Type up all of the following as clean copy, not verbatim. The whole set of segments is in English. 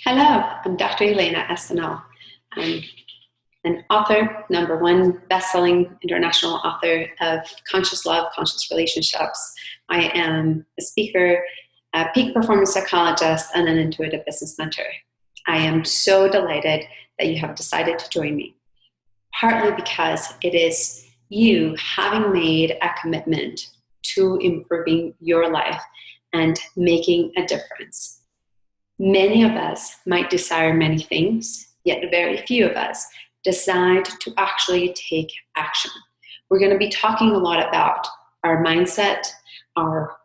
Hello, I'm Dr. Elena Estanol. I'm an author, #1 best-selling international author of Conscious Love, Conscious Relationships. I am a speaker, a peak performance psychologist, and an intuitive business mentor. I am so delighted that you have decided to join me, partly because it is you having made a commitment to improving your life and making a difference. Many of us might desire many things, yet very few of us decide to actually take action. We're going to be talking a lot about our mindset, our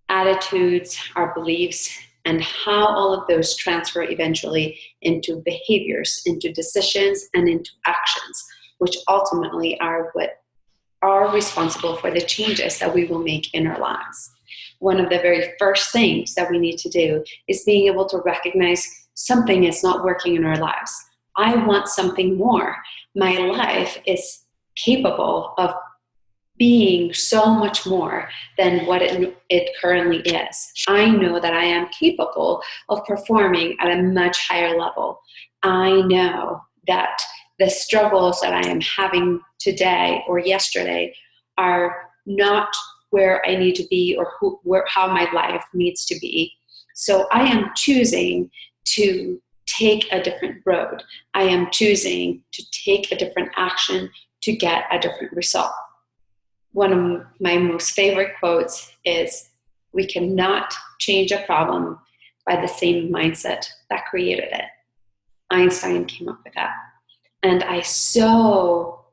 attitudes, our beliefs, and how all of those transfer eventually into behaviors, into decisions, and into actions, which ultimately are what are responsible for the changes that we will make in our lives. One of the very first things that we need to do is being able to recognize something is not working in our lives. I want something more. My life is capable of being so much more than what it currently is. I know that I am capable of performing at a much higher level. I know that the struggles that I am having today or yesterday are not where I need to be or how my life needs to be. So I am choosing to take a different road. I am choosing to take a different action to get a different result. One of my most favorite quotes is, "We cannot change a problem by the same mindset that created it." Einstein came up with that. And I so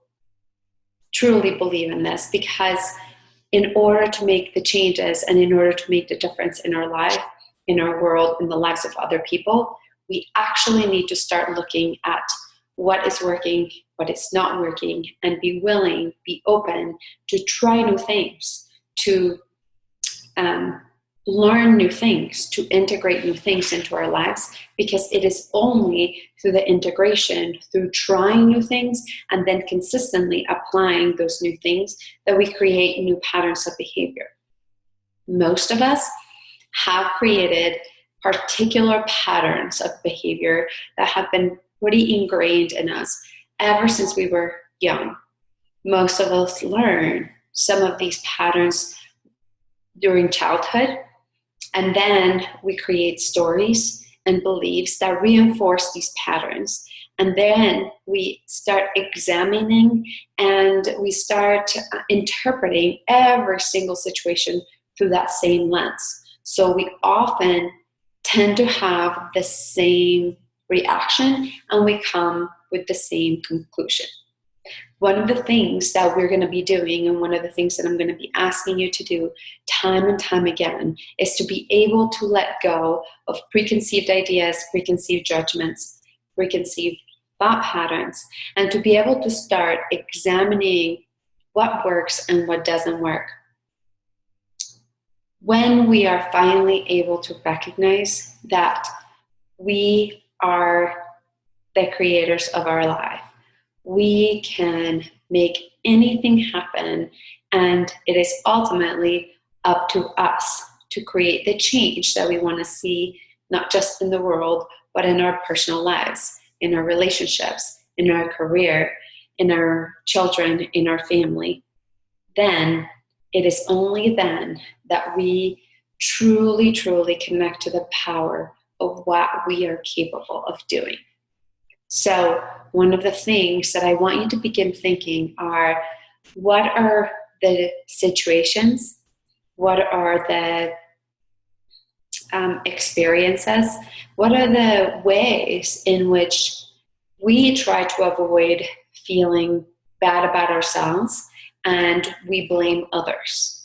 truly believe in this, because in order to make the changes and in order to make the difference in our life, in our world, in the lives of other people, we actually need to start looking at what is working, what is not working, and be willing, be open to try new things, to learn new things, to integrate new things into our lives, because it is only through the integration, through trying new things, and then consistently applying those new things that we create new patterns of behavior. Most of us have created particular patterns of behavior that have been pretty ingrained in us ever since we were young. Most of us learn some of these patterns during childhood, and then we create stories and beliefs that reinforce these patterns. And then we start examining and we start interpreting every single situation through that same lens. So we often tend to have the same reaction and we come with the same conclusion. One of the things that we're going to be doing, and one of the things that I'm going to be asking you to do time and time again, is to be able to let go of preconceived ideas, preconceived judgments, preconceived thought patterns, and to be able to start examining what works and what doesn't work. When we are finally able to recognize that we are the creators of our life, we can make anything happen, and it is ultimately up to us to create the change that we want to see, not just in the world, but in our personal lives, in our relationships, in our career, in our children, in our family. Then, it is only then that we truly, truly connect to the power of what we are capable of doing. So one of the things that I want you to begin thinking are, what are the situations? What are the experiences? What are the ways in which we try to avoid feeling bad about ourselves and we blame others?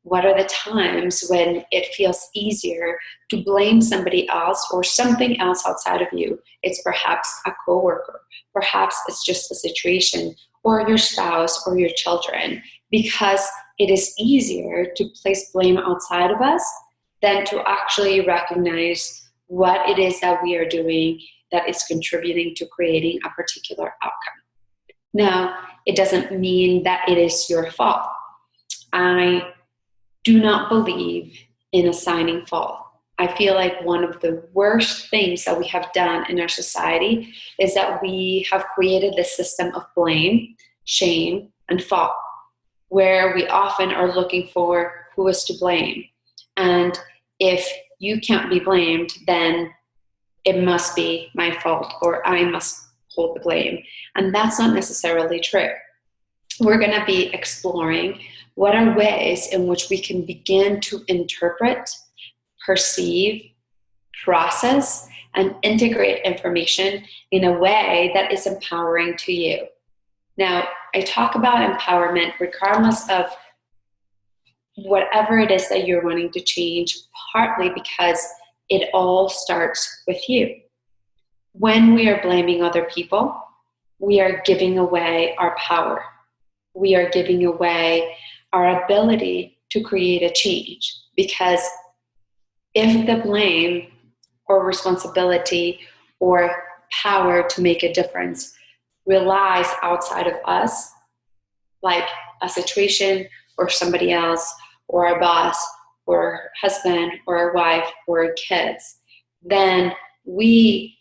What are the times when it feels easier to blame somebody else or something else outside of you? It's perhaps a coworker, perhaps it's just a situation, or your spouse or your children, because it is easier to place blame outside of us than to actually recognize what it is that we are doing that is contributing to creating a particular outcome. Now, it doesn't mean that it is your fault. I do not believe in assigning fault. I feel like one of the worst things that we have done in our society is that we have created this system of blame, shame, and fault, where we often are looking for who is to blame. And if you can't be blamed, then it must be my fault, or I must hold the blame. And that's not necessarily true. We're going to be exploring what are ways in which we can begin to interpret, perceive, process, and integrate information in a way that is empowering to you. Now, I talk about empowerment regardless of whatever it is that you're wanting to change, partly because it all starts with you. When we are blaming other people, we are giving away our power. We are giving away our ability to create a change, because if the blame or responsibility or power to make a difference relies outside of us, like a situation or somebody else or our boss or our husband or our wife or our kids, then we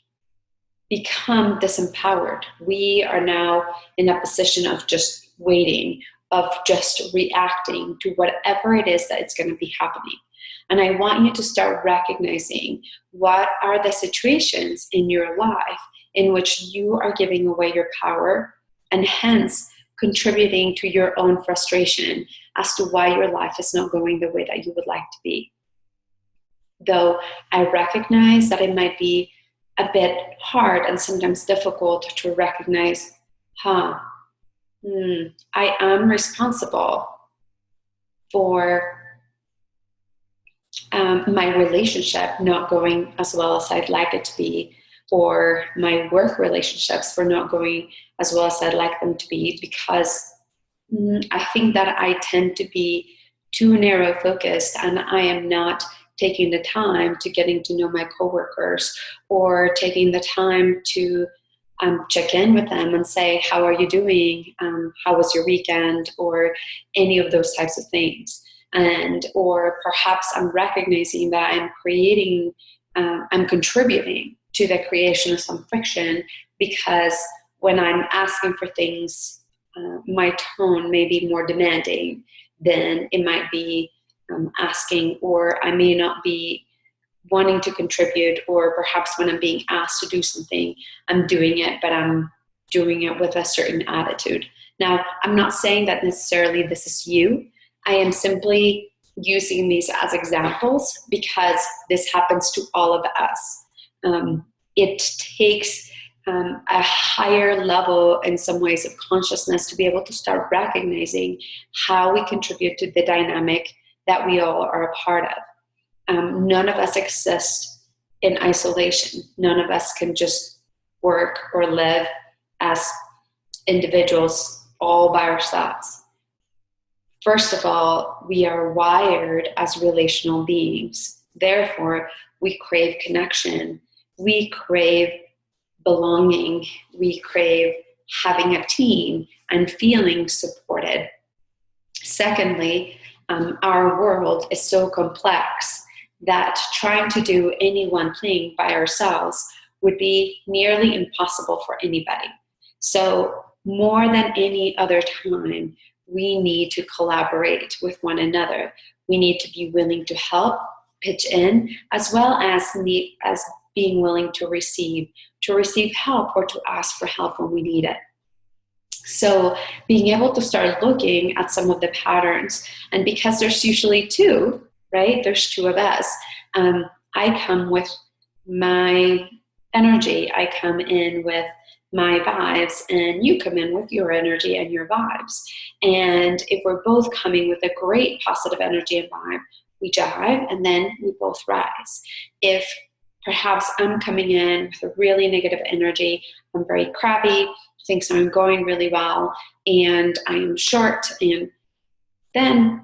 become disempowered. We are now in a position of just waiting, of just reacting to whatever it is that it's going to be happening. And I want you to start recognizing what are the situations in your life in which you are giving away your power, and hence contributing to your own frustration as to why your life is not going the way that you would like to be. Though I recognize that it might be a bit hard and sometimes difficult to recognize, I am responsible for my relationship not going as well as I'd like it to be, or my work relationships for not going as well as I'd like them to be, because I think that I tend to be too narrow focused, and I am not taking the time to getting to know my coworkers, or taking the time to check in with them and say, how are you doing? How was your weekend? Or any of those types of things. Or perhaps I'm recognizing that I'm contributing to the creation of some friction, because when I'm asking for things, my tone may be more demanding than it might be asking, or I may not be wanting to contribute, or perhaps when I'm being asked to do something, I'm doing it, but I'm doing it with a certain attitude. Now, I'm not saying that necessarily this is you. I am simply using these as examples because this happens to all of us. It takes a higher level in some ways of consciousness to be able to start recognizing how we contribute to the dynamic that we all are a part of. None of us exist in isolation. None of us can just work or live as individuals all by ourselves. First of all, we are wired as relational beings. Therefore, we crave connection. We crave belonging. We crave having a team and feeling supported. Secondly, our world is so complex that trying to do any one thing by ourselves would be nearly impossible for anybody. So more than any other time, we need to collaborate with one another. We need to be willing to help, pitch in, as well as being willing to receive help or to ask for help when we need it. So being able to start looking at some of the patterns, and because there's usually two, right? There's two of us. I come with my energy. I come in with my vibes, and you come in with your energy and your vibes. And if we're both coming with a great positive energy and vibe, we jive, and then we both rise. If perhaps I'm coming in with a really negative energy, I'm very crabby, things aren't going really well, and I'm short, and then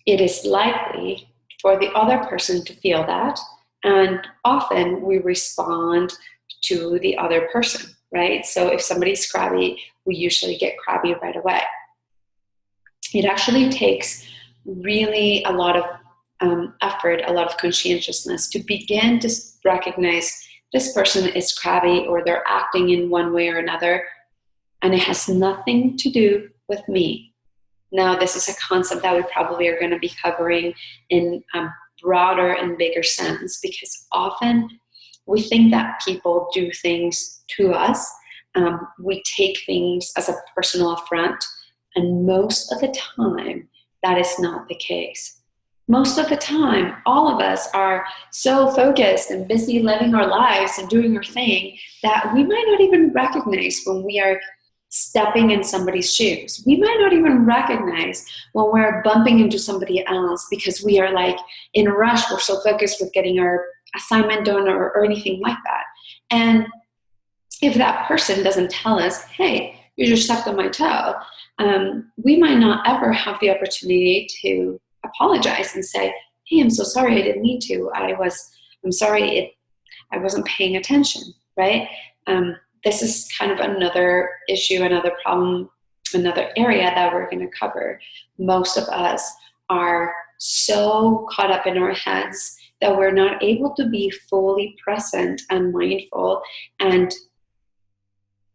it is likely for the other person to feel that, and often we respond to the other person, right? So if somebody's crabby, we usually get crabby right away. It actually takes really a lot of effort, a lot of conscientiousness to begin to recognize this person is crabby or they're acting in one way or another, and it has nothing to do with me. Now, this is a concept that we probably are going to be covering in a broader and bigger sense, because often we think that people do things to us. We take things as a personal affront, and most of the time, that is not the case. Most of the time, all of us are so focused and busy living our lives and doing our thing that we might not even recognize when we are stepping in somebody's shoes. We might not even recognize when we're bumping into somebody else because we are like in a rush. We're so focused with getting our assignment done or anything like that. And if that person doesn't tell us, hey, you just stepped on my toe, we might not ever have the opportunity to apologize and say, hey, I'm so sorry, I didn't mean to. I'm sorry, I wasn't paying attention, right? This is kind of another issue, another problem, another area that we're going to cover. Most of us are so caught up in our heads that we're not able to be fully present and mindful and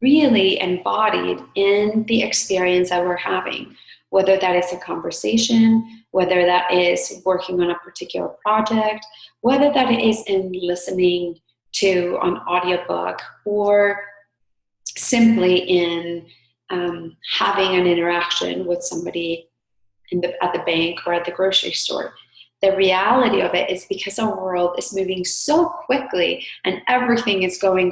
really embodied in the experience that we're having, whether that is a conversation, whether that is working on a particular project, whether that is in listening to an audiobook, or simply in having an interaction with somebody at the bank or at the grocery store. The reality of it is, because our world is moving so quickly and everything is going,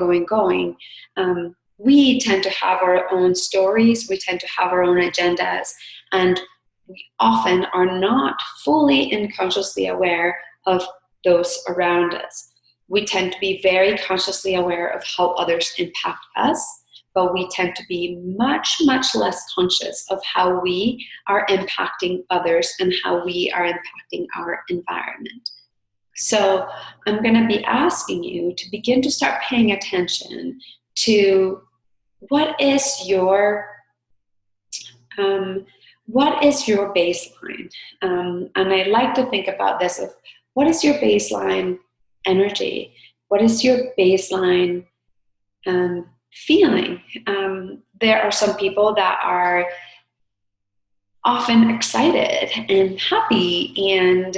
we tend to have our own stories, we tend to have our own agendas, and we often are not fully and consciously aware of those around us. We tend to be very consciously aware of how others impact us, but we tend to be much, much less conscious of how we are impacting others and how we are impacting our environment. So I'm going to be asking you to begin to start paying attention to what is your baseline? And I like to think about this of what is your baseline energy? What is your baseline feeling? There are some people that are often excited and happy and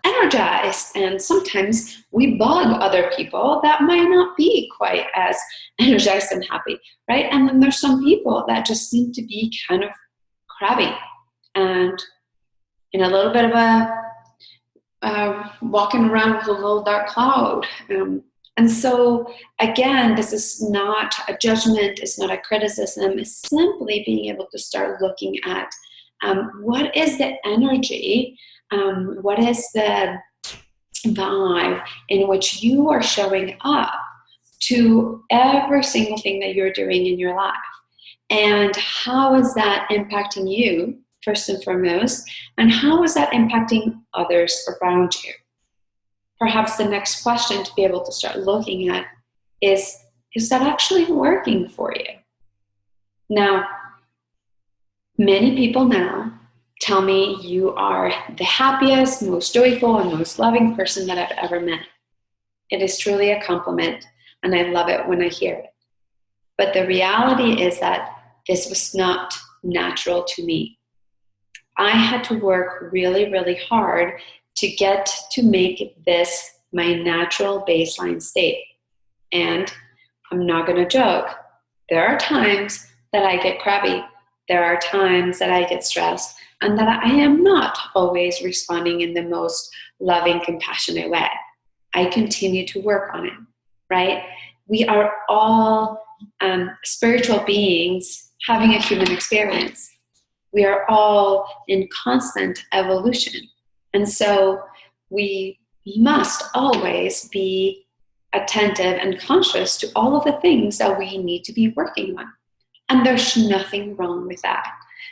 energized, and sometimes we bug other people that might not be quite as energized and happy, right? And then there's some people that just seem to be kind of crabby and in a little bit of a walking around with a little dark cloud. And so, again, this is not a judgment, it's not a criticism, it's simply being able to start looking at what is the energy, what is the vibe in which you are showing up to every single thing that you're doing in your life. And how is that impacting you, first and foremost, and how is that impacting others around you? Perhaps the next question to be able to start looking at is that actually working for you? Now, many people now tell me you are the happiest, most joyful, and most loving person that I've ever met. It is truly a compliment, and I love it when I hear it. But the reality is that this was not natural to me. I had to work really, really hard to get to make this my natural baseline state. And I'm not going to joke. There are times that I get crabby. There are times that I get stressed, and that I am not always responding in the most loving, compassionate way. I continue to work on it, right? We are all spiritual beings having a human experience. We are all in constant evolution. And so we must always be attentive and conscious to all of the things that we need to be working on. And there's nothing wrong with that.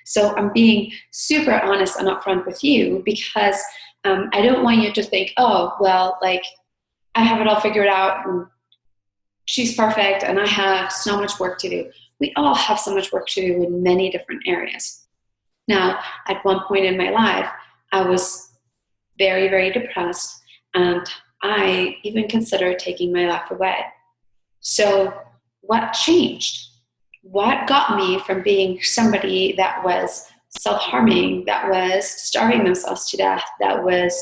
So I'm being super honest and upfront with you, because I don't want you to think, oh, well, like, I have it all figured out and she's perfect and I have so much work to do. We all have so much work to do in many different areas. Now, at one point in my life, I was very, very depressed, and I even considered taking my life away. So what changed? What got me from being somebody that was self-harming, that was starving themselves to death, that was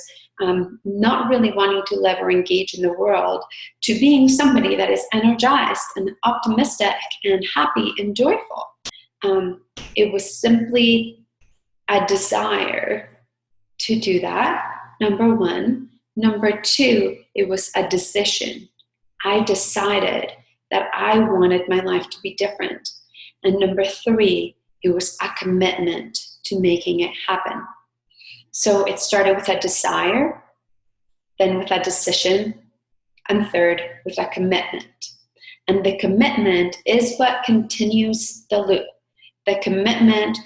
not really wanting to live or engage in the world, to being somebody that is energized and optimistic and happy and joyful? It was simply a desire to do that, number one. Number two, it was a decision. I decided that I wanted my life to be different. And number three, it was a commitment to making it happen. So it started with a desire, then with a decision, and third, with a commitment. And the commitment is what continues the loop. The commitment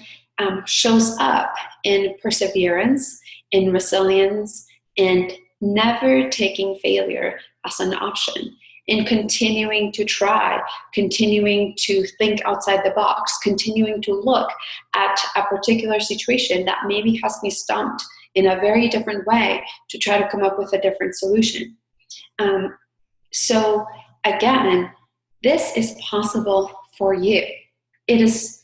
shows up in perseverance, in resilience, and never taking failure as an option, in continuing to try, continuing to think outside the box, continuing to look at a particular situation that maybe has me stumped in a very different way to try to come up with a different solution. So again, this is possible for you. It is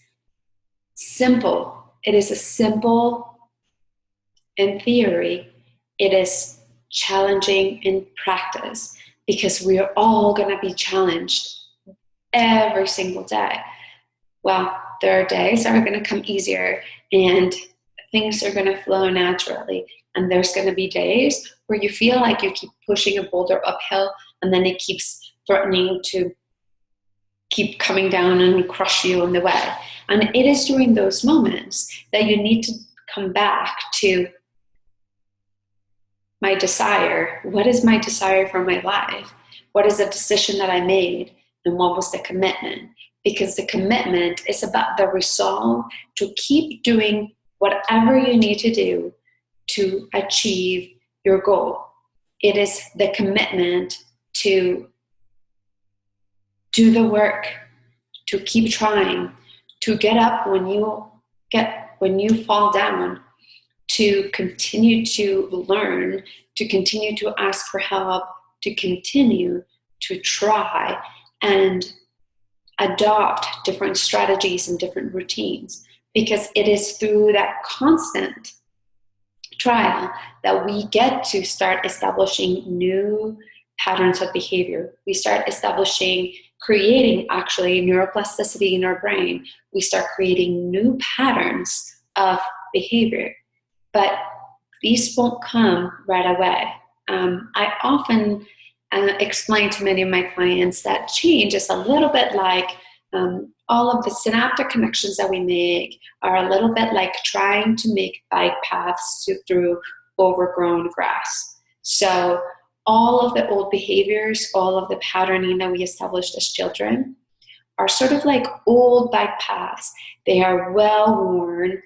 simple. It is a simple in theory. It is challenging in practice, because we are all going to be challenged every single day. Well, there are days that are going to come easier and things are going to flow naturally. And there's going to be days where you feel like you keep pushing a boulder uphill and then it keeps threatening to keep coming down and crush you on the way. And it is during those moments that you need to come back to my desire. What is my desire for my life? What is the decision that I made? And what was the commitment? Because the commitment is about the resolve to keep doing whatever you need to do to achieve your goal. It is the commitment to do the work, to keep trying, to get up when you fall down, to continue to learn, to continue to ask for help, to continue to try and adopt different strategies and different routines. Because it is through that constant trial that we get to start establishing new patterns of behavior. We start creating actually neuroplasticity in our brain. We start creating new patterns of behavior. But these won't come right away. I often explain to many of my clients that change is a little bit like all of the synaptic connections that we make are a little bit like trying to make bike paths through overgrown grass. So all of the old behaviors, all of the patterning that we established as children are sort of like old bike paths. They are well worn,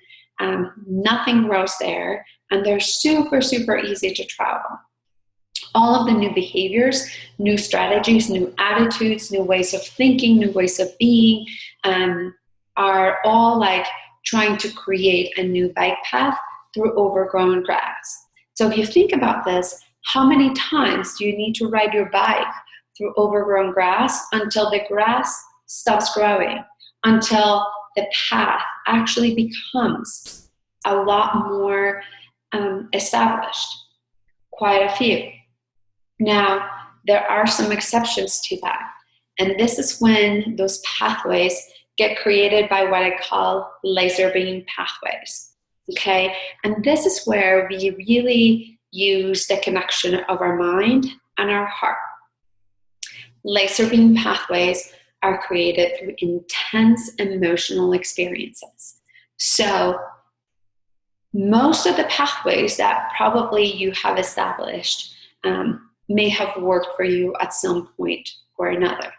nothing grows there, and they're super, super easy to travel. All of the new behaviors, new strategies, new attitudes, new ways of thinking, new ways of being are all like trying to create a new bike path through overgrown grass. So if you think about this, how many times do you need to ride your bike through overgrown grass until the grass stops growing, until the path actually becomes a lot more established? Quite a few. Now, there are some exceptions to that. And this is when those pathways get created by what I call laser beam pathways. Okay? And this is where we really use the connection of our mind and our heart. Laser beam pathways are created through intense emotional experiences. So, most of the pathways that probably you have established may have worked for you at some point or another.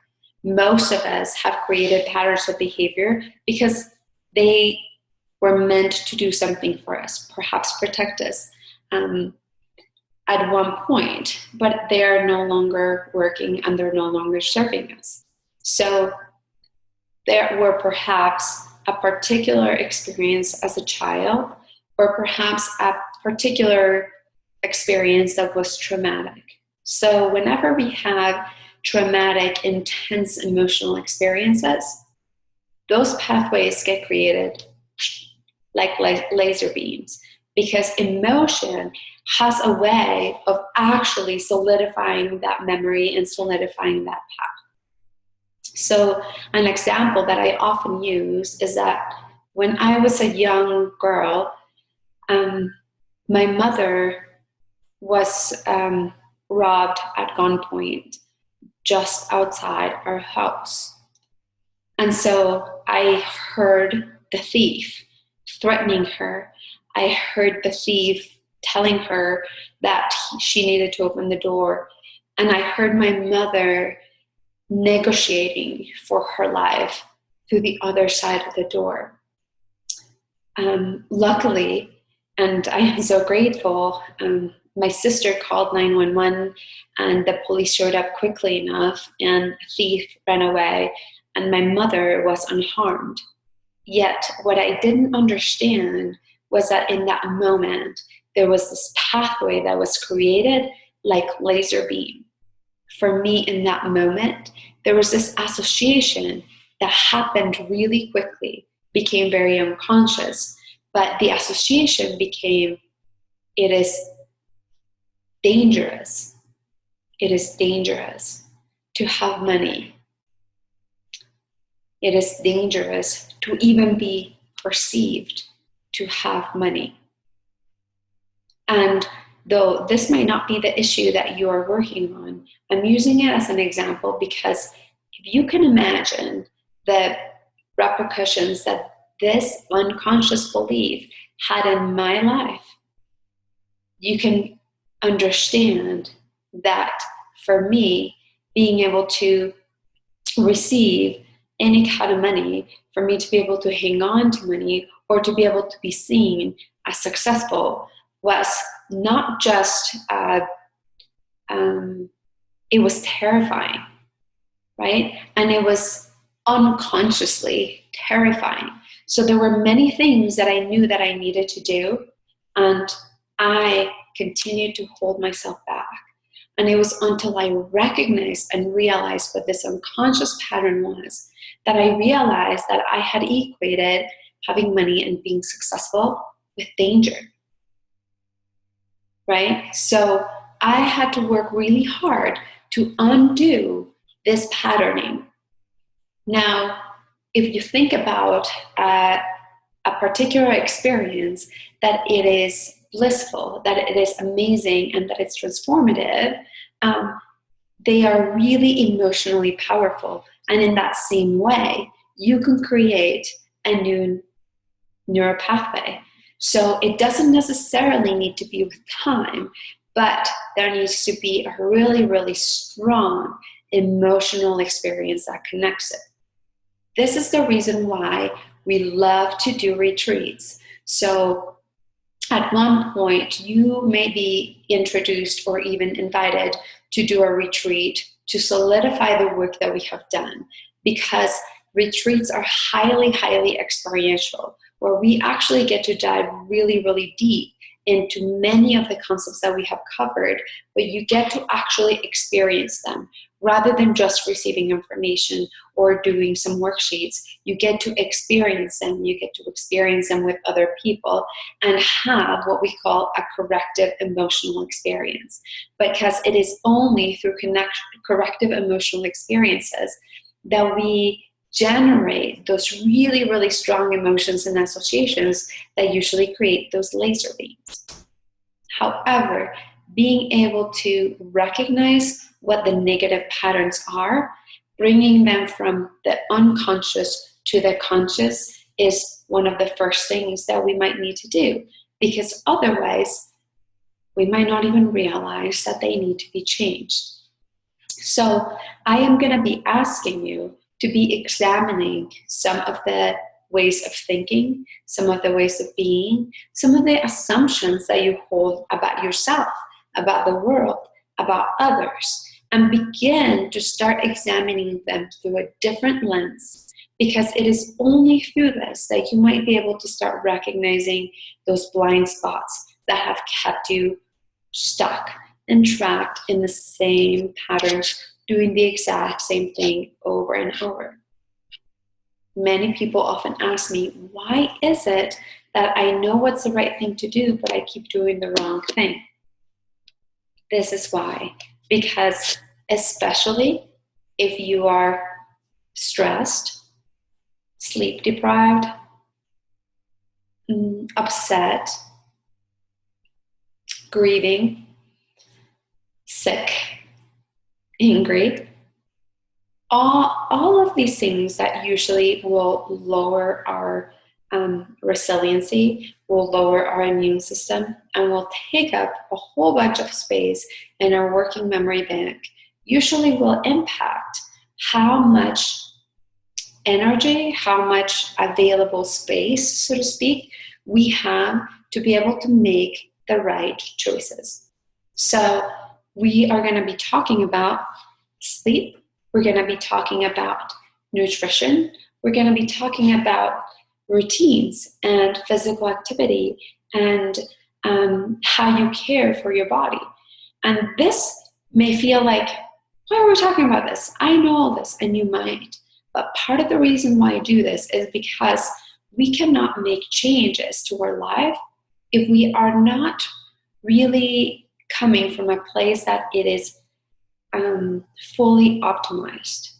Most of us have created patterns of behavior because they were meant to do something for us, perhaps protect us at one point, but they are no longer working and they're no longer serving us. So there were perhaps a particular experience as a child, or perhaps a particular experience that was traumatic. So whenever we have traumatic, intense emotional experiences, those pathways get created like laser beams, because emotion has a way of actually solidifying that memory and solidifying that path. So an example that I often use is that when I was a young girl, my mother was robbed at gunpoint just outside our house. And so I heard the thief threatening her. I heard the thief telling her that she needed to open the door. And I heard my mother negotiating for her life through the other side of the door. Luckily, and I am so grateful, my sister called 911 and the police showed up quickly enough and the thief ran away and my mother was unharmed. Yet what I didn't understand was that in that moment, there was this pathway that was created like laser beam. For me in that moment, there was this association that happened really quickly, became very unconscious, but the association became, it is dangerous. It is dangerous to have money. It is dangerous to even be perceived to have money. And though this might not be the issue that you are working on, I'm using it as an example because if you can imagine the repercussions that this unconscious belief had in my life, you can understand that for me, being able to receive any kind of money, for me to be able to hang on to money or to be able to be seen as successful was not just, it was terrifying, right? And it was unconsciously terrifying. So there were many things that I knew that I needed to do, and I continued to hold myself back. And it was until I recognized and realized what this unconscious pattern was that I realized that I had equated having money and being successful with danger, right? So I had to work really hard to undo this patterning. Now, if you think about a particular experience, that it is blissful, that it is amazing, and that it's transformative, they are really emotionally powerful. And in that same way, you can create a new neural pathway. So it doesn't necessarily need to be with time, but there needs to be a really, really strong emotional experience that connects it. This is the reason why we love to do retreats. So at one point, you may be introduced or even invited to do a retreat to solidify the work that we have done, because retreats are highly, highly experiential, where we actually get to dive really, really deep into many of the concepts that we have covered, but you get to actually experience them rather than just receiving information or doing some worksheets. You get to experience them. You get to experience them with other people and have what we call a corrective emotional experience, because it is only through corrective emotional experiences that we generate those really, really strong emotions and associations that usually create those laser beams. However, being able to recognize what the negative patterns are, bringing them from the unconscious to the conscious is one of the first things that we might need to do, because otherwise we might not even realize that they need to be changed. So I am going to be asking you to be examining some of the ways of thinking, some of the ways of being, some of the assumptions that you hold about yourself, about the world, about others, and begin to start examining them through a different lens, because it is only through this that you might be able to start recognizing those blind spots that have kept you stuck and trapped in the same patterns, doing the exact same thing over and over. Many people often ask me, why is it that I know what's the right thing to do, but I keep doing the wrong thing? This is why. Because especially if you are stressed, sleep deprived, upset, grieving, sick, angry, all of these things that usually will lower our resiliency, will lower our immune system, and will take up a whole bunch of space in our working memory bank, usually will impact how much energy, how much available space, so to speak, we have to be able to make the right choices. So we are going to be talking about sleep. We're going to be talking about nutrition. We're going to be talking about routines and physical activity and how you care for your body. And this may feel like, why are we talking about this? I know all this, and you might. But part of the reason why I do this is because we cannot make changes to our life if we are not really coming from a place that it is fully optimized.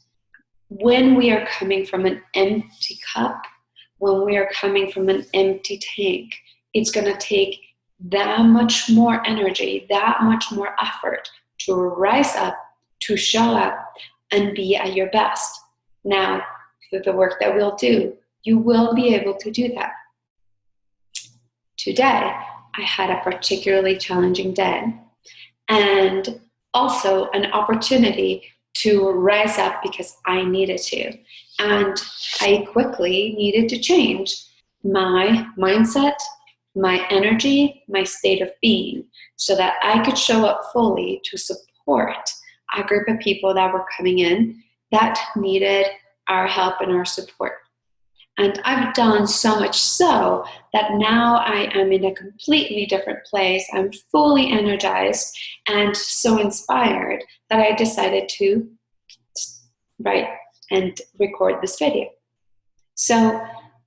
When we are coming from an empty cup, when we are coming from an empty tank, it's going to take that much more energy, that much more effort to rise up, to show up, and be at your best. Now, through the work that we'll do, you will be able to do that. Today, I had a particularly challenging day, and also an opportunity to rise up because I needed to. And I quickly needed to change my mindset, my energy, my state of being, so that I could show up fully to support a group of people that were coming in that needed our help and our support. And I've done so much so that now I am in a completely different place. I'm fully energized and so inspired that I decided to write and record this video. So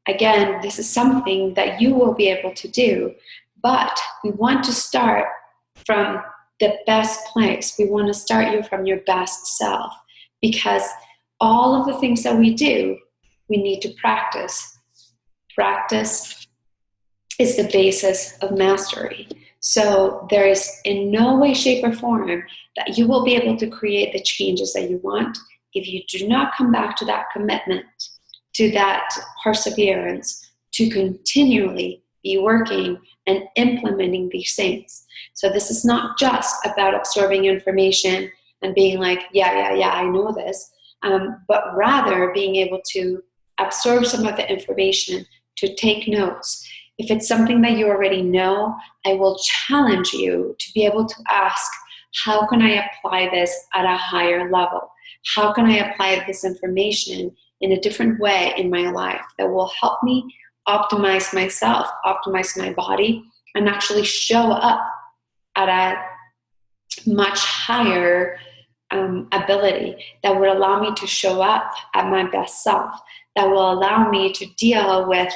again, this is something that you will be able to do, but we want to start from the best place. We want to start you from your best self, because all of the things that we do, we need to practice. Practice is the basis of mastery. So there is in no way, shape, or form that you will be able to create the changes that you want if you do not come back to that commitment, to that perseverance, to continually be working and implementing these things. So this is not just about absorbing information and being like, yeah, I know this, but rather being able to absorb some of the information, to take notes. If it's something that you already know, I will challenge you to be able to ask, how can I apply this at a higher level? How can I apply this information in a different way in my life that will help me optimize myself, optimize my body, and actually show up at a much higher ability that would allow me to show up at my best self, that will allow me to deal with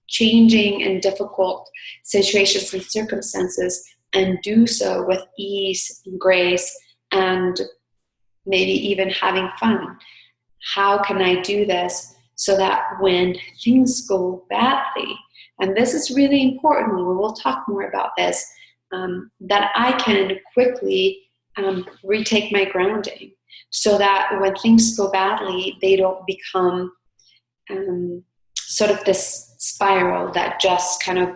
changing and difficult situations and circumstances, and do so with ease and grace, and maybe even having fun. How can I do this so that when things go badly, and this is really important, we will talk more about this, that I can quickly retake my grounding, so that when things go badly, they don't become sort of this spiral that just kind of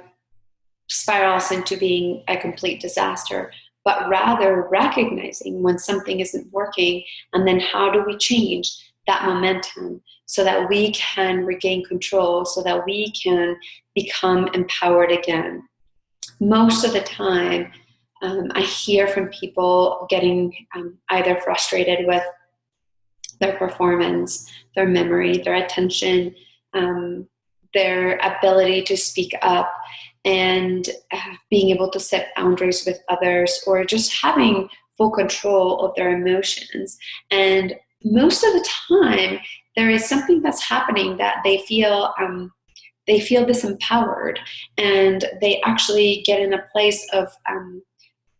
spirals into being a complete disaster, but rather recognizing when something isn't working, and then how do we change that momentum so that we can regain control, so that we can become empowered again. Most of the time, I hear from people getting either frustrated with their performance, their memory, their attention, their ability to speak up, and being able to set boundaries with others, or just having full control of their emotions. And most of the time, there is something that's happening that they feel disempowered, and they actually get in a place of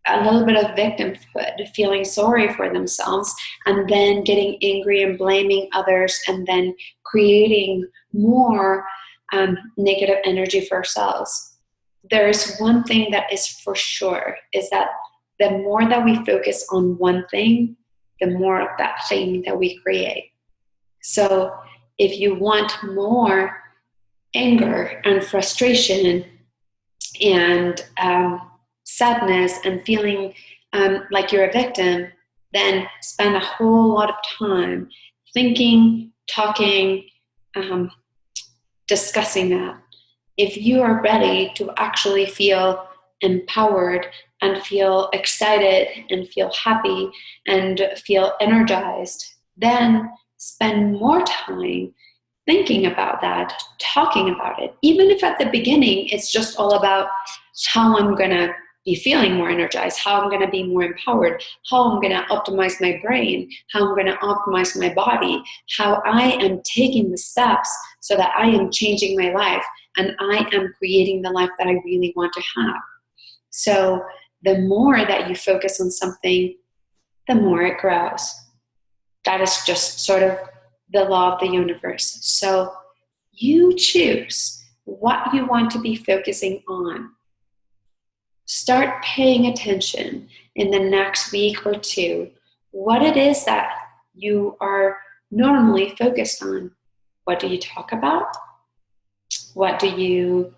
a little bit of victimhood, feeling sorry for themselves, and then getting angry and blaming others, and then creating more negative energy for ourselves. There is one thing that is for sure, is that the more that we focus on one thing, the more of that thing that we create. So if you want more anger and frustration and sadness and feeling like you're a victim, then spend a whole lot of time thinking, talking, discussing that. If you are ready to actually feel empowered and feel excited and feel happy and feel energized, then spend more time thinking about that, talking about it. Even if at the beginning it's just all about how I'm going to be feeling more energized, how I'm going to be more empowered, how I'm going to optimize my brain, how I'm going to optimize my body, how I am taking the steps so that I am changing my life and I am creating the life that I really want to have. So the more that you focus on something, the more it grows. That is just sort of the law of the universe. So you choose what you want to be focusing on. Start paying attention in the next week or two, what it is that you are normally focused on. What do you talk about? What do you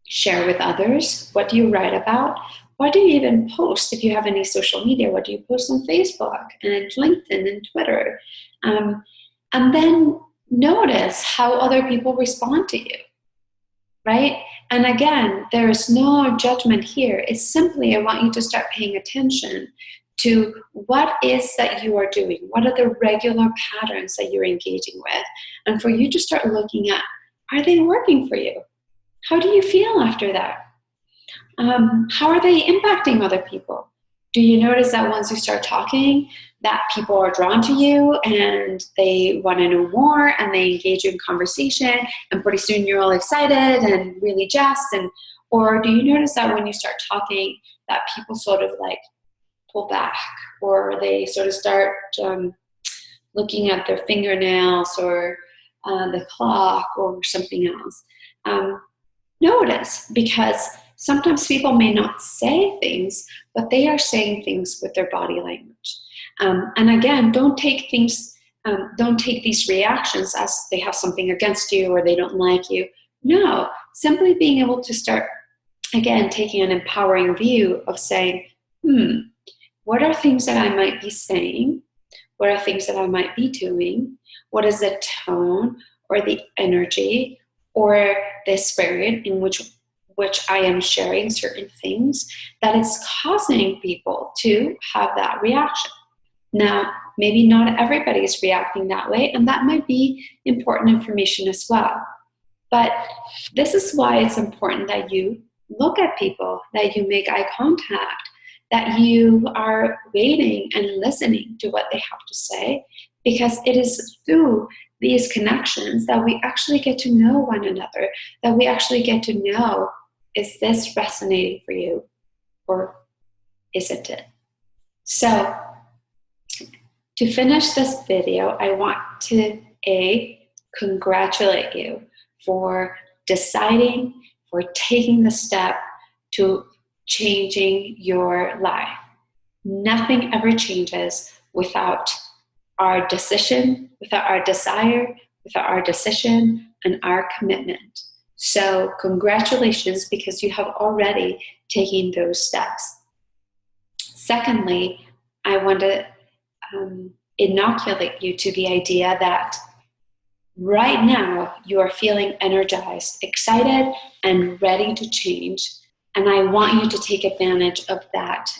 share with others? What do you write about? What do you even post if you have any social media? What do you post on Facebook and LinkedIn and Twitter? And then notice how other people respond to you, right? And again, there is no judgment here. It's simply, I want you to start paying attention to what is that you are doing. What are the regular patterns that you're engaging with? And for you to start looking at, are they working for you? How do you feel after that? How are they impacting other people? Do you notice that once you start talking, that people are drawn to you and they want to know more and they engage in conversation, and pretty soon you're all excited and really jazzed? Or do you notice that when you start talking that people sort of like pull back, or they sort of start looking at their fingernails or the clock or something else? Notice, because sometimes people may not say things, but they are saying things with their body language. And again, don't take these reactions as they have something against you or they don't like you. No, simply being able to start, again, taking an empowering view of saying, what are things that I might be saying? What are things that I might be doing? What is the tone or the energy or the spirit in which I am sharing certain things that is causing people to have that reaction? Now, maybe not everybody is reacting that way, and that might be important information as well. But this is why it's important that you look at people, that you make eye contact, that you are waiting and listening to what they have to say, because it is through these connections that we actually get to know one another, that we actually get to know, is this resonating for you or isn't it? So to finish this video, I want to congratulate you for deciding, for taking the step to changing your life. Nothing ever changes without our decision, without our desire, without our decision and our commitment. So congratulations, because you have already taken those steps. Secondly, I want to inoculate you to the idea that right now you are feeling energized, excited, and ready to change. And I want you to take advantage of that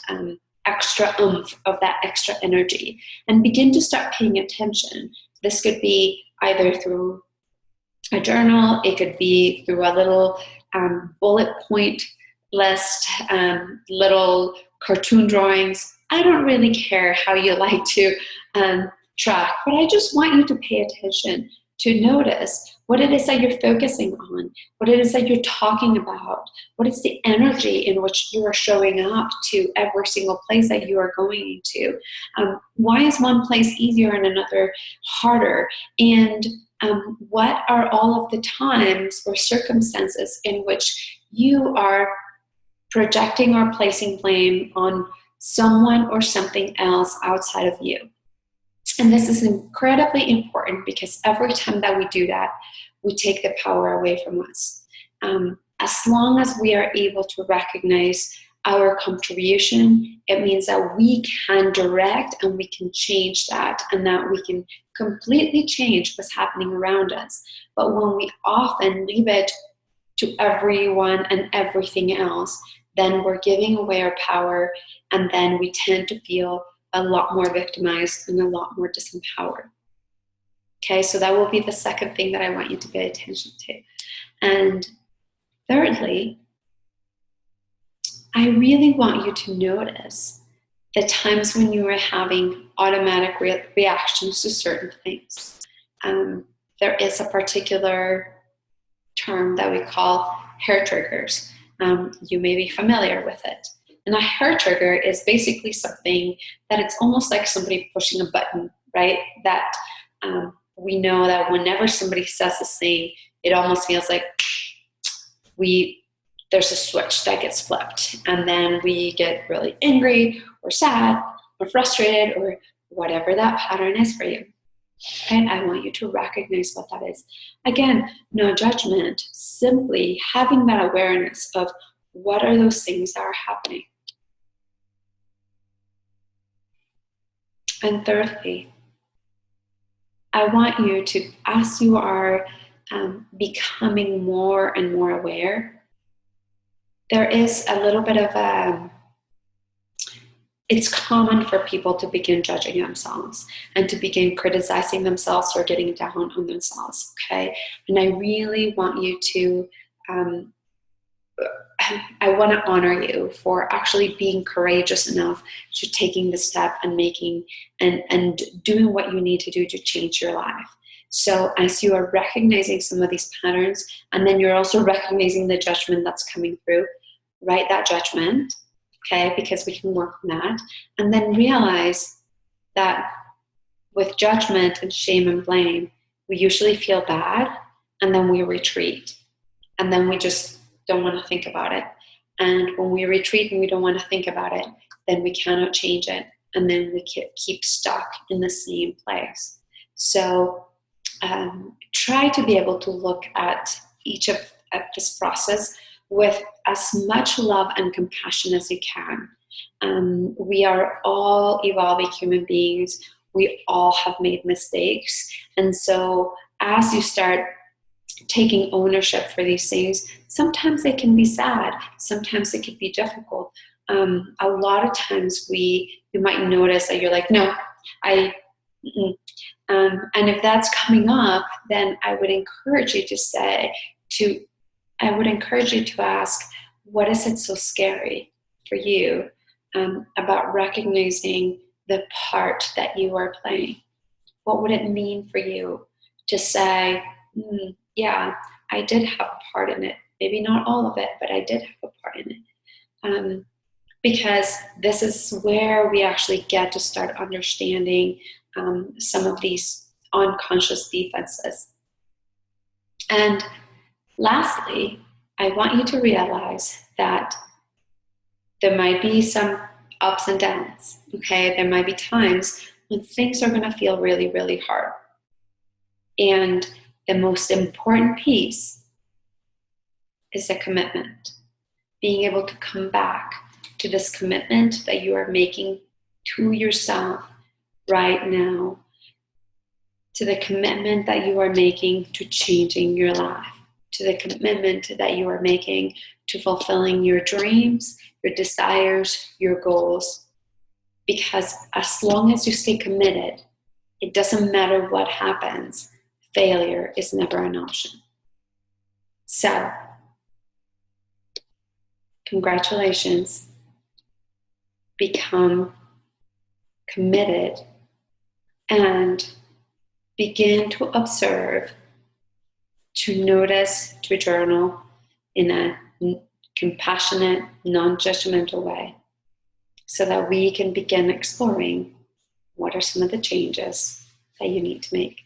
extra oomph, of that extra energy, and begin to start paying attention. This could be either through a journal, it could be through a little bullet point list, little cartoon drawings. I don't really care how you like to track, but I just want you to pay attention to notice what it is that you're focusing on, what it is that you're talking about, what is the energy in which you are showing up to every single place that you are going into. Why is one place easier and another harder? And what are all of the times or circumstances in which you are projecting or placing blame on someone or something else outside of you? And this is incredibly important because every time that we do that, we take the power away from us. As long as we are able to recognize our contribution, it means that we can direct and we can change that, and that we can completely change what's happening around us. But when we often leave it to everyone and everything else, then we're giving away our power, and then we tend to feel a lot more victimized and a lot more disempowered. Okay, so that will be the second thing that I want you to pay attention to. And thirdly, I really want you to notice the times when you are having automatic reactions to certain things. There is a particular term that we call hair triggers. You may be familiar with it. And a hair trigger is basically something that it's almost like somebody pushing a button, right? That we know that whenever somebody says this thing, it almost feels like there's a switch that gets flipped. And then we get really angry or sad or frustrated or whatever that pattern is for you. And I want you to recognize what that is. Again, no judgment, simply having that awareness of what are those things that are happening. And thirdly, I want you to, as you are becoming more and more aware, there is a little bit of it's common for people to begin judging themselves and to begin criticizing themselves or getting down on themselves, okay? And I really want you to, I want to honor you for actually being courageous enough to taking the step and making and doing what you need to do to change your life. So as you are recognizing some of these patterns, and then you're also recognizing the judgment that's coming through, write that judgment, okay, because we can work on that. And then realize that with judgment and shame and blame, we usually feel bad, and then we retreat. And then we just don't want to think about it. And when we retreat and we don't want to think about it, then we cannot change it. And then we keep stuck in the same place. So try to be able to look at this process with as much love and compassion as you can. We are all evolving human beings. We all have made mistakes. And so as you start taking ownership for these things, sometimes they can be sad. Sometimes it can be difficult. A lot of times you might notice that you're like, no, and if that's coming up, then I would encourage you to ask, what is it so scary for you about recognizing the part that you are playing? What would it mean for you to say, yeah, I did have a part in it. Maybe not all of it, but I did have a part in it. Because this is where we actually get to start understanding some of these unconscious defenses. And lastly, I want you to realize that there might be some ups and downs, okay? There might be times when things are going to feel really, really hard. And the most important piece is the commitment. Being able to come back to this commitment that you are making to yourself right now, to the commitment that you are making to changing your life, to the commitment that you are making to fulfilling your dreams, your desires, your goals. Because as long as you stay committed, it doesn't matter what happens, failure is never an option. So, Congratulations. Become committed and begin to observe, to notice, to journal in a compassionate, non-judgmental way, so that we can begin exploring what are some of the changes that you need to make.